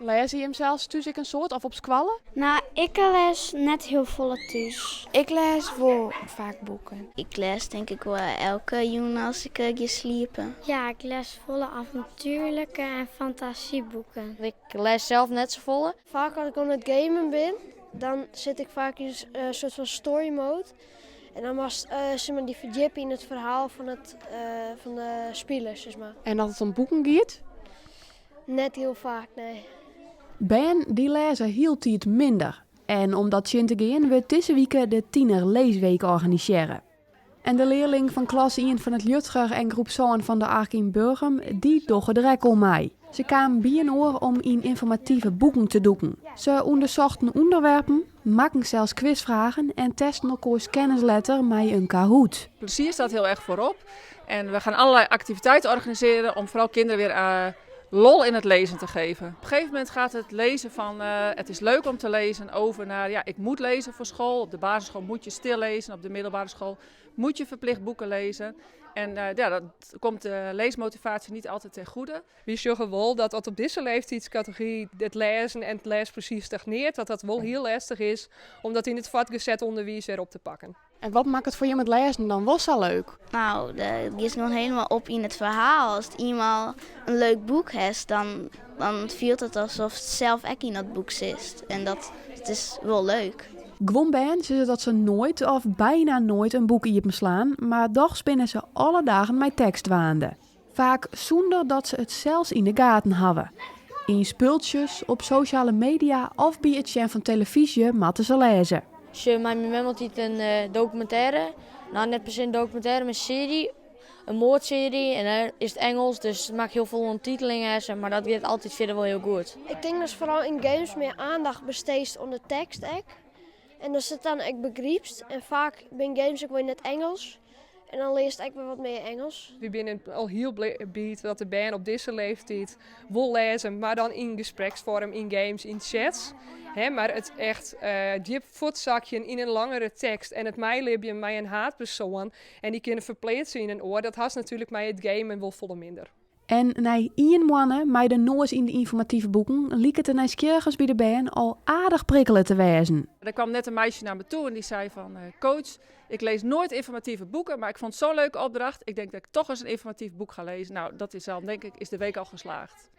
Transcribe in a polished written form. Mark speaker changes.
Speaker 1: Lees je hem zelfs thuis een soort of op school?
Speaker 2: Nou, ik lees net heel veel thuis.
Speaker 3: Ik lees wel vaak boeken.
Speaker 4: Ik lees denk ik wel elke jongen als ik ga sliepen.
Speaker 2: Ja, ik lees volle avontuurlijke en fantasieboeken.
Speaker 5: Ik lees zelf net zo volle.
Speaker 6: Vaak als ik aan het gamen ben, dan zit ik vaak in een soort van story mode. En dan was die verdiepen in het verhaal van de spelers. Zeg maar.
Speaker 1: En dat het om boeken gaat?
Speaker 6: Net heel vaak, nee.
Speaker 7: Ben die lezen heel tijd minder. En om dat zin te gaan, we deze week de Tiener Leesweek organiseren. En de leerling van klas 1 van het Lutger en groep Zoon van de Ark Burgum, die doggen direct om mij. Ze kwamen bijenoor om in informatieve boeken te doeken. Ze onderzochten onderwerpen, maken zelfs quizvragen en testen elkaars kennisletter met een Kahoot.
Speaker 8: Plezier staat heel erg voorop. En we gaan allerlei activiteiten organiseren om vooral kinderen weer lol in het lezen te geven. Op een gegeven moment gaat het lezen van het is leuk om te lezen over naar ik moet lezen voor school. Op de basisschool moet je stil lezen, op de middelbare school moet je verplicht boeken lezen. En dat komt de leesmotivatie niet altijd ten goede.
Speaker 9: We zeggen wel dat op deze leeftijdscategorie het lezen en het leesplezier stagneert. Dat wel heel lastig is om dat in het voortgezet onderwijs weer op te pakken.
Speaker 1: En wat maakt het voor je met lezen dan wel zo leuk?
Speaker 4: Nou, dat is nog helemaal op in het verhaal. Als iemand een leuk boek heeft, dan voelt het alsof het zelf ook in dat boek zit. En het is wel leuk.
Speaker 7: Gewoon ben ze dat ze nooit of bijna nooit een boek in slaan, maar toch spinnen ze alle dagen met tekst waanden. Vaak zonder dat ze het zelfs in de gaten hebben. In spultjes, op sociale media of bij het zien van televisie moeten ze lezen.
Speaker 5: Als je mij memelt een documentaire, nou net per se een documentaire, maar een serie, een moordserie en dan is het Engels, dus het maakt heel veel ondertitelingen, maar dat gaat altijd verder wel heel goed.
Speaker 6: Ik denk dat vooral in games meer aandacht besteedt aan de tekst. En dat zit dan ook begrijpst. En vaak ben games ook wel in het Engels. En dan leest ik weer wat meer Engels.
Speaker 9: We zijn al heel blij dat de band op deze leeftijd wil lezen, maar dan in gespreksvorm, in games, in chats. Maar het echt diep voetzakje in een langere tekst en het mijlibje met een haatpersoon en die kunnen verplaatsen in een oor, dat has natuurlijk met het gamen wel volle minder.
Speaker 7: En na 1 maand met de noos in de informatieve boeken liep het de nieuwsgierigers bij de band al aardig prikkelen te wezen.
Speaker 8: Er kwam net een meisje naar me toe en die zei van coach, ik lees nooit informatieve boeken, maar ik vond het zo'n leuke opdracht. Ik denk dat ik toch eens een informatief boek ga lezen. Nou, dat is dan denk ik is de week al geslaagd.